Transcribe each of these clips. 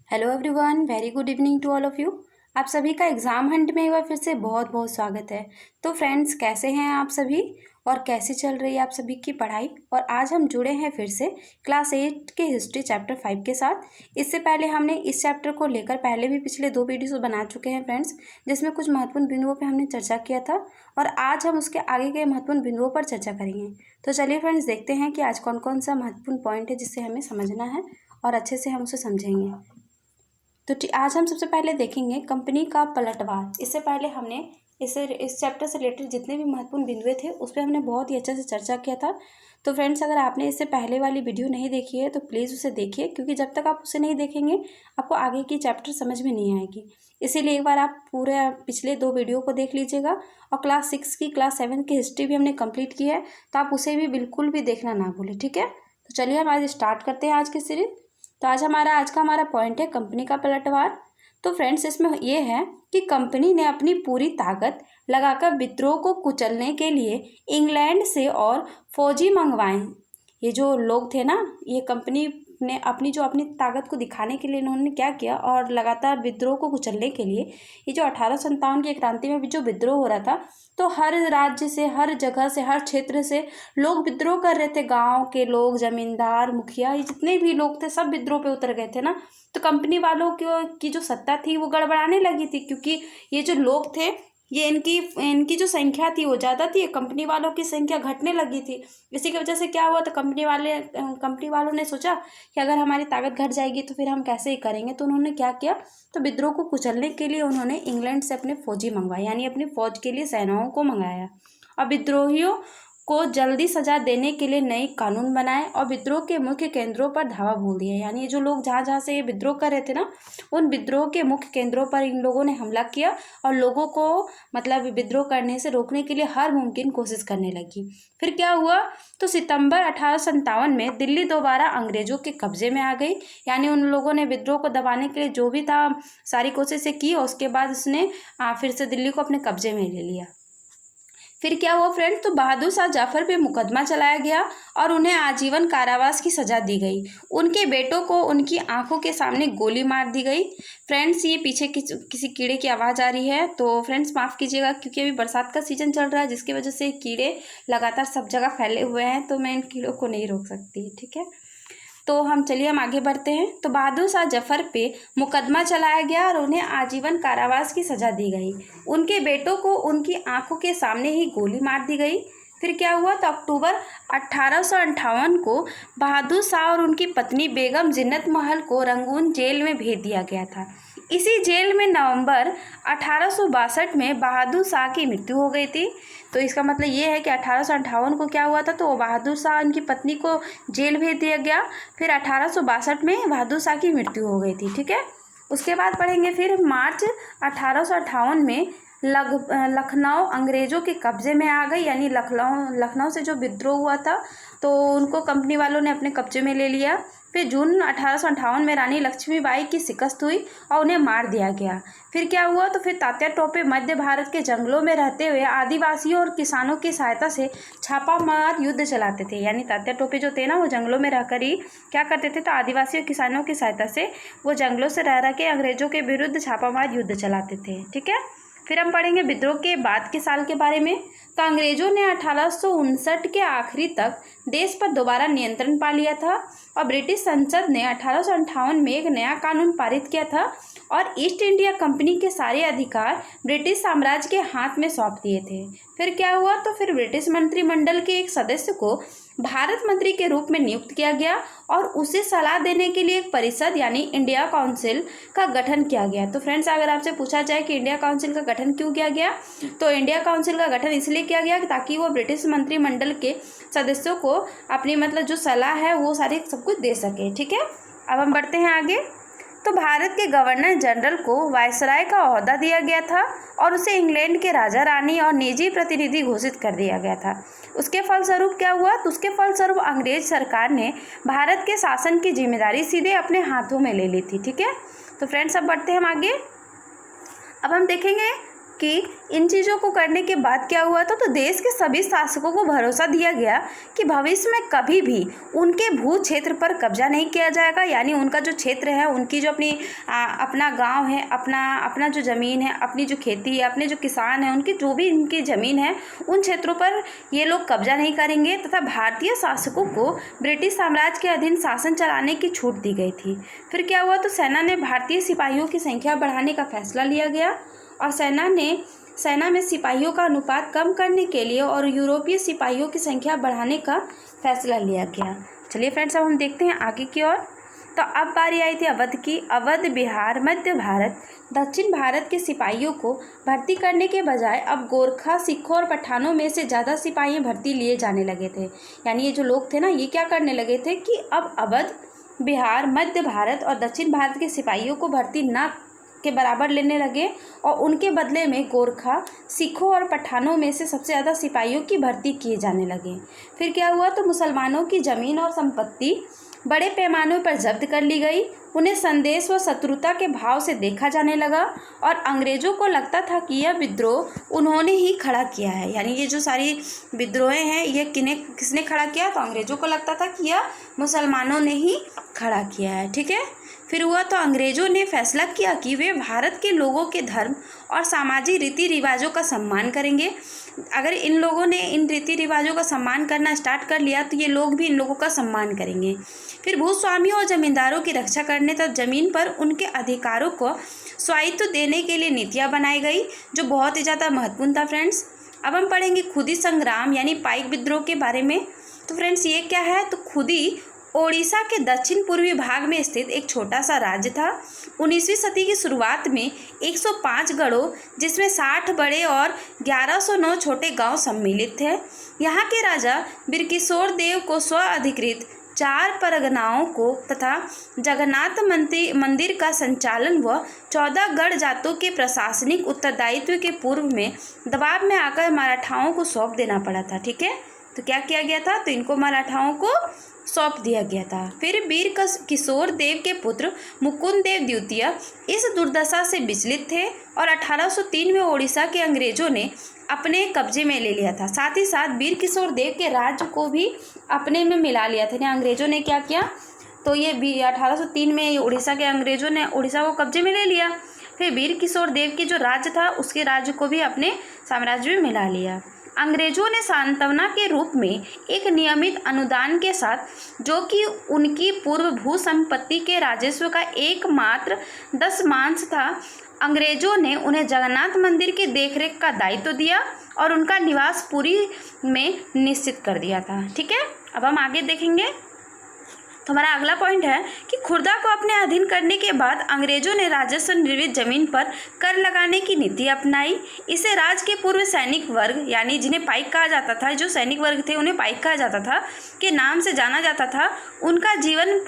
Hello everyone, very good evening to all of you. आप सभी का एग्ज़ाम हंट में एक बार फिर से बहुत बहुत स्वागत है। तो फ्रेंड्स, कैसे हैं आप सभी और कैसे चल रही है आप सभी की पढ़ाई। और आज हम जुड़े हैं फिर से क्लास 8 के हिस्ट्री चैप्टर 5 के साथ। इससे पहले हमने इस चैप्टर को लेकर पहले भी पिछले 2 वीडियोस बना चुके हैं फ्रेंड्स, जिसमें कुछ महत्वपूर्ण बिंदुओं पर हमने चर्चा किया था और आज हम उसके आगे के महत्वपूर्ण बिंदुओं पर चर्चा करेंगे। तो चलिए फ्रेंड्स, देखते हैं कि आज कौन कौन सा महत्वपूर्ण पॉइंट है जिससे हमें समझना है और अच्छे से हम उसे समझेंगे। तो आज हम सबसे पहले देखेंगे कंपनी का पलटवार। इससे पहले हमने इस चैप्टर से रिलेटेड जितने भी महत्वपूर्ण बिंदु थे उस पर हमने बहुत ही अच्छे से चर्चा किया था। तो फ्रेंड्स, अगर आपने इससे पहले वाली वीडियो नहीं देखी है तो प्लीज़ उसे देखिए, क्योंकि जब तक आप उसे नहीं देखेंगे आपको आगे की चैप्टर समझ में नहीं आएगी। इसीलिए एक बार आप पूरे पिछले 2 वीडियो को देख लीजिएगा। और क्लास 6 की क्लास 7 की हिस्ट्री भी हमने कंप्लीट की है, तो आप उसे भी बिल्कुल भी देखना ना भूलें, ठीक है। तो चलिए हम आज स्टार्ट करते हैं आज की सीरीज। तो आज का हमारा पॉइंट है कंपनी का पलटवार। तो फ्रेंड्स, इसमें ये है कि कंपनी ने अपनी पूरी ताकत लगाकर विद्रोह को कुचलने के लिए इंग्लैंड से और फौजी मंगवाए। ये जो लोग थे ना, ये कंपनी ने अपनी ताकत को दिखाने के लिए इन्होंने क्या किया, और लगातार विद्रोह को कुचलने के लिए ये जो 1857 की क्रांति में भी जो विद्रोह हो रहा था, तो हर राज्य से, हर जगह से, हर क्षेत्र से लोग विद्रोह कर रहे थे। गांव के लोग, जमींदार, मुखिया, ये जितने भी लोग थे सब विद्रोह पे उतर गए थे ना। तो कंपनी वालों की जो सत्ता थी वो गड़बड़ाने लगी थी, क्योंकि ये जो लोग थे, ये इनकी जो संख्या थी वो ज़्यादा थी, कंपनी वालों की संख्या घटने लगी थी। इसी की वजह से क्या हुआ, तो कंपनी वालों ने सोचा कि अगर हमारी ताकत घट जाएगी तो फिर हम कैसे ही करेंगे। तो उन्होंने क्या किया, तो विद्रोह को कुचलने के लिए उन्होंने इंग्लैंड से अपने फौजी मंगवाए, यानी अपनी फौज के लिए सेनाओं को मंगाया। और विद्रोहियों को जल्दी सजा देने के लिए नए कानून बनाए और विद्रोह के मुख्य केंद्रों पर धावा बोल दिया। यानी ये जो लोग जहाँ जहाँ से ये विद्रोह कर रहे थे ना, उन विद्रोह के मुख्य केंद्रों पर इन लोगों ने हमला किया और लोगों को मतलब विद्रोह करने से रोकने के लिए हर मुमकिन कोशिश करने लगी। फिर क्या हुआ, तो सितंबर 1857 में दिल्ली दोबारा अंग्रेजों के कब्जे में आ गई। यानी उन लोगों ने विद्रोह को दबाने के लिए जो भी था सारी कोशिशें की, और उसके बाद उसने फिर से दिल्ली को अपने कब्जे में ले लिया। फिर क्या हुआ फ्रेंड्स, तो बहादुर शाह जफर पे मुकदमा चलाया गया और उन्हें आजीवन कारावास की सजा दी गई। उनके बेटों को उनकी आंखों के सामने गोली मार दी गई। फ्रेंड्स, ये पीछे किसी कीड़े की आवाज़ आ रही है, तो फ्रेंड्स माफ़ कीजिएगा, क्योंकि अभी बरसात का सीजन चल रहा है, जिसकी वजह से कीड़े लगातार सब जगह फैले हुए हैं, तो मैं इन कीड़ों को नहीं रोक सकती, ठीक है। तो हम आगे बढ़ते हैं। तो बहादुर शाह जफर पे मुकदमा चलाया गया और उन्हें आजीवन कारावास की सजा दी गई। उनके बेटों को उनकी आंखों के सामने ही गोली मार दी गई। फिर क्या हुआ, तो अक्टूबर 1858 को बहादुर शाह और उनकी पत्नी बेगम जिन्नत महल को रंगून जेल में भेज दिया गया था। इसी जेल में नवंबर 1862 में बहादुर शाह की मृत्यु हो गई थी। तो इसका मतलब ये है कि 1858 को क्या हुआ था, तो बहादुर शाह उनकी पत्नी को जेल भेज दिया गया। फिर 1862 में बहादुर शाह की मृत्यु हो गई थी, ठीक है। उसके बाद पढ़ेंगे फिर मार्च 1858 में लखनऊ अंग्रेज़ों के कब्जे में आ गई। यानी लखनऊ से जो विद्रोह हुआ था तो उनको कंपनी वालों ने अपने कब्जे में ले लिया। फिर जून 1858 में रानी लक्ष्मीबाई की शिकस्त हुई और उन्हें मार दिया गया। फिर क्या हुआ, तो फिर तात्या टोपे मध्य भारत के जंगलों में रहते हुए आदिवासियों और किसानों की सहायता से छापामार युद्ध चलाते थे। यानी तात्या टोपे जो थे ना, वो जंगलों में रहकर ही क्या करते थे, तो आदिवासी और किसानों की सहायता से वो जंगलों से रह के अंग्रेजों के विरुद्ध छापामार युद्ध चलाते थे, ठीक है। फिर हम पढ़ेंगे विद्रोह के बाद के साल के बारे में। तो अंग्रेजों ने 1859 के आखिरी तक देश पर दोबारा नियंत्रण पा लिया था और ब्रिटिश संसद ने 1858 में एक नया कानून पारित किया था और ईस्ट इंडिया कंपनी के सारे अधिकार ब्रिटिश साम्राज्य के हाथ में सौंप दिए थे। फिर क्या हुआ, तो फिर ब्रिटिश मंत्रिमंडल के एक सदस्य को भारत मंत्री के रूप में नियुक्त किया गया और उसे सलाह देने के लिए एक परिषद यानी इंडिया काउंसिल का गठन किया गया। तो फ्रेंड्स, अगर आपसे पूछा जाए कि इंडिया काउंसिल का गठन क्यों किया गया, तो इंडिया काउंसिल का गठन इसलिए किया गया ताकि वो ब्रिटिश मंत्रिमंडल के सदस्यों को अपनी जो सलाह है वो सारी सब कुछ दे सके, ठीक है। अब हम बढ़ते हैं आगे। तो भारत के गवर्नर जनरल को वायसराय का ओहदा दिया गया था और उसे इंग्लैंड के राजा रानी और निजी प्रतिनिधि घोषित कर दिया गया था। उसके फलस्वरूप क्या हुआ, तो उसके फलस्वरूप अंग्रेज सरकार ने भारत के शासन की जिम्मेदारी सीधे अपने हाथों में ले ली थी, ठीक है। तो फ्रेंड्स, अब बढ़ते हैं हम आगे। अब हम देखेंगे कि इन चीज़ों को करने के बाद क्या हुआ था, तो देश के सभी शासकों को भरोसा दिया गया कि भविष्य में कभी भी उनके भू क्षेत्र पर कब्जा नहीं किया जाएगा। यानी उनका जो क्षेत्र है, उनकी जो अपना गांव है, अपना जो ज़मीन है, अपनी जो खेती है, अपने जो किसान हैं, उनकी जो भी इनकी ज़मीन है, उन क्षेत्रों पर ये लोग कब्जा नहीं करेंगे। तथा भारतीय शासकों को ब्रिटिश साम्राज्य के अधीन शासन चलाने की छूट दी गई थी। फिर क्या हुआ, तो सेना ने भारतीय सिपाहियों की संख्या बढ़ाने का फैसला लिया गया और सेना में सिपाहियों का अनुपात कम करने के लिए और यूरोपीय सिपाहियों की संख्या बढ़ाने का फैसला लिया गया। चलिए फ्रेंड्स, अब हम देखते हैं आगे की ओर। तो अब बारी आई थी अवध की। अवध, बिहार, मध्य भारत, दक्षिण भारत के सिपाहियों को भर्ती करने के बजाय अब गोरखा, सिखों और पठानों में से ज़्यादा सिपाही भर्ती लिए जाने लगे थे। यानी ये जो लोग थे ना, ये क्या करने लगे थे कि अब अवध, बिहार, मध्य भारत और दक्षिण भारत के सिपाहियों को भर्ती न के बराबर लेने लगे और उनके बदले में गोरखा, सिखों और पठानों में से सबसे ज़्यादा सिपाहियों की भर्ती किए जाने लगे। फिर क्या हुआ, तो मुसलमानों की ज़मीन और संपत्ति बड़े पैमाने पर जब्त कर ली गई। उन्हें संदेश व शत्रुता के भाव से देखा जाने लगा और अंग्रेज़ों को लगता था कि यह विद्रोह उन्होंने ही खड़ा किया है। यानी ये जो सारी विद्रोह हैं, ये किसने खड़ा किया, तो अंग्रेज़ों को लगता था कि यह मुसलमानों ने ही खड़ा किया है। ठीक है। फिर हुआ, तो अंग्रेज़ों ने फैसला किया कि वे भारत के लोगों के धर्म और सामाजिक रीति रिवाजों का सम्मान करेंगे। अगर इन लोगों ने इन रीति रिवाजों का सम्मान करना स्टार्ट कर लिया तो ये लोग भी इन लोगों का सम्मान करेंगे। फिर भूस्वामियों और जमींदारों की रक्षा करने तथा जमीन पर उनके अधिकारों को स्वायत्त देने के लिए नीतियाँ बनाई गई, जो बहुत ही ज़्यादा महत्वपूर्ण था फ्रेंड्स। अब हम पढ़ेंगे खुदी संग्राम यानी पाइक विद्रोह के बारे में। तो फ्रेंड्स, ये क्या है, तो खुदी ओडिशा के दक्षिण पूर्वी भाग में स्थित एक छोटा सा राज्य था। 19वीं सदी की शुरुआत में 105 गढ़ों, जिसमें 60 बड़े और 1109 छोटे गांव सम्मिलित थे। यहाँ के राजा बिरकिशोर देव को स्व अधिकृत 4 परगनाओं को तथा जगन्नाथ मंदिर का संचालन व 14 गढ़ जातों के प्रशासनिक उत्तरदायित्व के पूर्व में दबाव में आकर मराठाओं को सौंप देना पड़ा था। ठीक है, तो क्या किया गया था, तो इनको मराठाओं को सौंप दिया गया था। फिर वीर किशोर देव के पुत्र मुकुंद देव द्वितीय इस दुर्दशा से विचलित थे और 1803 में ओडिशा के अंग्रेजों ने अपने कब्जे में ले लिया था। साथ ही साथ वीर किशोर देव के राज्य को भी अपने में मिला लिया था। अंग्रेजों ने क्या किया, तो ये 1803 में उड़ीसा के अंग्रेजों ने उड़ीसा को कब्जे में ले लिया। फिर वीर किशोर देव के जो राज्य था, उसके राज्य को भी अपने साम्राज्य में मिला लिया। अंग्रेजों ने सांत्वना के रूप में एक नियमित अनुदान के साथ, जो कि उनकी पूर्व भू संपत्ति के राजस्व का एकमात्र 10 था, अंग्रेजों ने उन्हें जगन्नाथ मंदिर की देखरेख का दायित्व दिया और उनका निवास पुरी में निश्चित कर दिया था। ठीक है, अब हम आगे देखेंगे। तो हमारा अगला पॉइंट है कि खुर्दा को अपने अधीन करने के बाद अंग्रेजों ने राजस्व निर्मित जमीन पर कर लगाने की नीति अपनाई। इसे राज्य के पूर्व सैनिक वर्ग, यानी जिन्हें पाइक कहा जाता था, जो सैनिक वर्ग थे उन्हें पाइक कहा जाता था, के नाम से जाना जाता था, उनका जीवन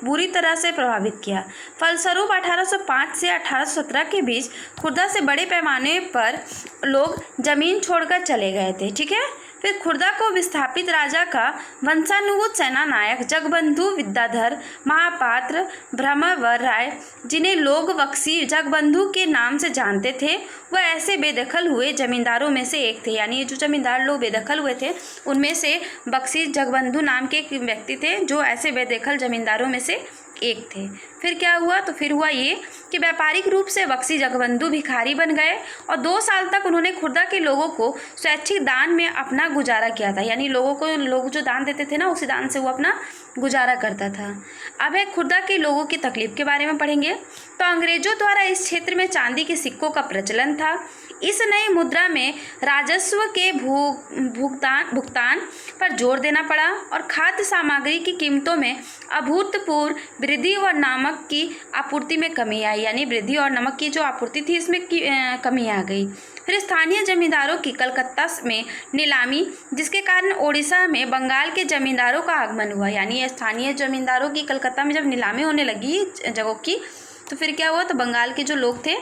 बुरी तरह से प्रभावित किया। फलस्वरूप 1805 से 1817 के बीच खुर्दा से बड़े पैमाने पर लोग जमीन छोड़कर चले गए थे। ठीक है। फिर खुर्दा को विस्थापित राजा का वंशानुगत सेना नायक जगबंधु विद्याधर महापात्र भ्रमरवर राय, जिन्हें लोग बक्सी जगबंधु के नाम से जानते थे, वह ऐसे बेदखल हुए जमींदारों में से एक थे। यानी ये जो जमींदार लोग बेदखल हुए थे, उनमें से बक्सी जगबंधु नाम के एक व्यक्ति थे, जो ऐसे बेदखल जमींदारों में से एक थे। फिर क्या हुआ, तो फिर हुआ ये कि व्यापारिक रूप से बक्सी जगबंधु भिखारी बन गए और 2 साल तक उन्होंने खुर्दा के लोगों को स्वैच्छिक दान में अपना गुजारा किया था। यानी लोग जो दान देते थे ना, उसी दान से वो अपना गुजारा करता था। अब है खुर्दा के लोगों की तकलीफ के बारे में पढ़ेंगे। तो अंग्रेजों द्वारा इस क्षेत्र में चांदी के सिक्कों का प्रचलन था। इस नई मुद्रा में राजस्व के भुगतान पर जोर देना पड़ा और खाद्य सामग्री की कीमतों में अभूतपूर्व वृद्धि और नमक की आपूर्ति में कमी आई। यानी वृद्धि और नमक की जो आपूर्ति थी, इसमें कमी आ गई। फिर स्थानीय जमींदारों की कलकत्ता में नीलामी, जिसके कारण ओडिशा में बंगाल के जमींदारों का आगमन हुआ। यानी स्थानीय जमींदारों की कलकत्ता में जब नीलामी होने लगी जगहों की, तो फिर क्या हुआ, तो बंगाल के जो लोग थे,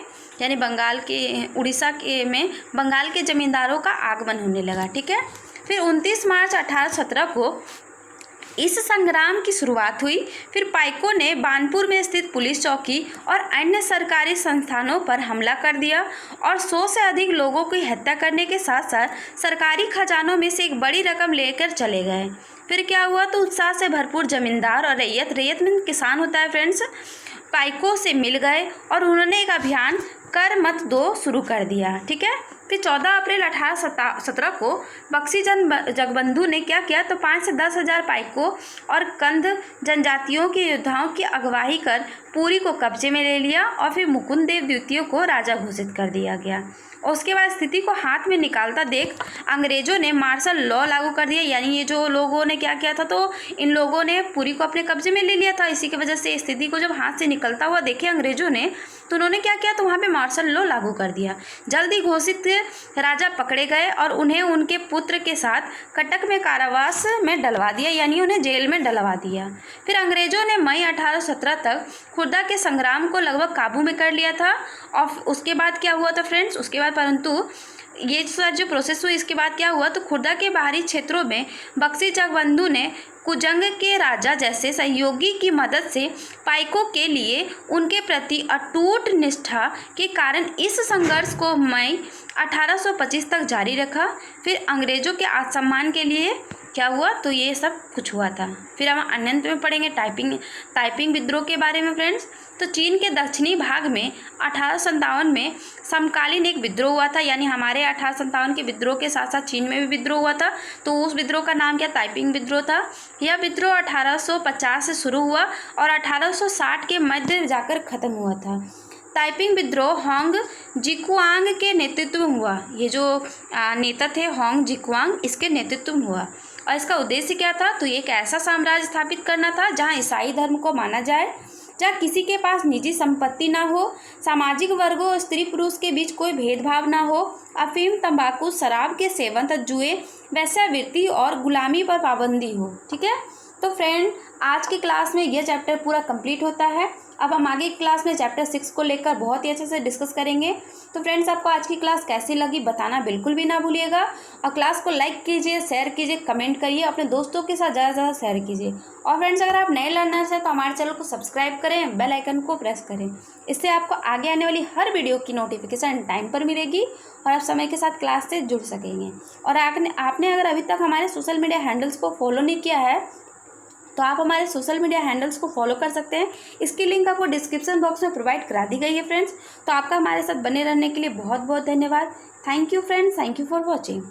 यानी बंगाल के उड़ीसा के में बंगाल के जमींदारों का आगमन होने लगा। ठीक है। फिर 29 मार्च 1817 को इस संग्राम की शुरुआत हुई। फिर पाइकों ने बानपुर में स्थित पुलिस चौकी और अन्य सरकारी संस्थानों पर हमला कर दिया और 100 से अधिक लोगों की हत्या करने के साथ साथ सरकारी खजानों में से एक बड़ी रकम लेकर चले गए। फिर क्या हुआ, तो उत्साह से भरपूर जमींदार और रैयत में किसान होता है फ्रेंड्स, पाइकों से मिल गए और उन्होंने एक अभियान कर मत दो शुरू कर दिया। ठीक है। फिर 14 अप्रैल 1817 को बख्शी जगबंधु ने क्या किया, तो 5 से 10 हज़ार पाइकों और कंद जनजातियों के योद्धाओं की अगुवाई कर पुरी को कब्जे में ले लिया और फिर मुकुंद देव द्वितीय को राजा घोषित कर दिया गया। और उसके बाद स्थिति को हाथ में निकालता देख अंग्रेजों ने मार्शल लॉ लागू कर दिया। यानी ये जो लोगों ने क्या किया था, तो इन लोगों ने पुरी को अपने कब्जे में ले लिया था। इसी की वजह से स्थिति को जब हाथ से निकलता हुआ देखे अंग्रेजों ने, तो उन्होंने क्या किया, तो वहाँ पे मार्शल लॉ लागू कर दिया। जल्दी घोषित राजा पकड़े गए और उन्हें उनके पुत्र के साथ कटक में कारावास में डलवा दिया, यानी उन्हें जेल में डलवा दिया। फिर अंग्रेजों ने मई 1817 तक खुर्दा के संग्राम को लगभग काबू में कर लिया था। और उसके बाद क्या हुआ था फ्रेंड्स, उसके बाद परंतु ये जो प्रोसेस हुई, इसके बाद क्या हुआ, तो खुर्दा के बाहरी क्षेत्रों में बख्शी जगबंधु ने कुजंग के राजा जैसे सहयोगी की मदद से पाइकों के लिए उनके प्रति अटूट निष्ठा के कारण इस संघर्ष को मई 1825 तक जारी रखा। फिर अंग्रेजों के आत्मसम्मान के लिए क्या हुआ, तो ये सब कुछ हुआ था। फिर हम अनंत में पढ़ेंगे ताइपिंग विद्रोह के बारे में फ्रेंड्स। तो चीन के दक्षिणी भाग में 1857 में समकालीन एक विद्रोह हुआ था, यानी हमारे 1857 के विद्रोह के साथ साथ चीन में भी विद्रोह हुआ था। तो उस विद्रोह का नाम क्या, ताइपिंग विद्रोह था। यह विद्रोह 1850 से शुरू हुआ और 1860 के मध्य जाकर खत्म हुआ था। ताइपिंग विद्रोह होंग जिकुआंग के नेतृत्व में हुआ। ये जो नेता थे होंग जिकुआंग, इसके नेतृत्व में हुआ। और इसका उद्देश्य क्या था, तो एक ऐसा साम्राज्य स्थापित करना था जहां ईसाई धर्म को माना जाए, जहाँ किसी के पास निजी संपत्ति ना हो, सामाजिक वर्गों स्त्री पुरुष के बीच कोई भेदभाव ना हो, अफीम तंबाकू शराब के सेवन तथा जुए वैश्यावृत्ति और गुलामी पर पाबंदी हो। ठीक है। तो फ्रेंड, आज की क्लास में यह चैप्टर पूरा कंप्लीट होता है। अब हम आगे क्लास में चैप्टर 6 को लेकर बहुत ही अच्छे से डिस्कस करेंगे। तो फ्रेंड्स, आपको आज की क्लास कैसी लगी बताना बिल्कुल भी ना भूलिएगा और क्लास को लाइक कीजिए, शेयर कीजिए, कमेंट करिए, अपने दोस्तों के साथ ज़्यादा से ज़्यादा शेयर कीजिए। और फ्रेंड्स, अगर आप नए लर्नर्स हैं तो हमारे चैनल को सब्सक्राइब करें, बेल आइकन को प्रेस करें। इससे आपको आगे आने वाली हर वीडियो की नोटिफिकेशन टाइम पर मिलेगी और आप समय के साथ क्लास से जुड़ सकेंगे। और आपने अगर अभी तक हमारे सोशल मीडिया हैंडल्स को फॉलो नहीं किया है तो आप हमारे सोशल मीडिया हैंडल्स को फॉलो कर सकते हैं। इसकी लिंक आपको डिस्क्रिप्शन बॉक्स में प्रोवाइड करा दी गई है फ्रेंड्स। तो आपका हमारे साथ बने रहने के लिए बहुत बहुत धन्यवाद। Thank you friends, thank you for watching.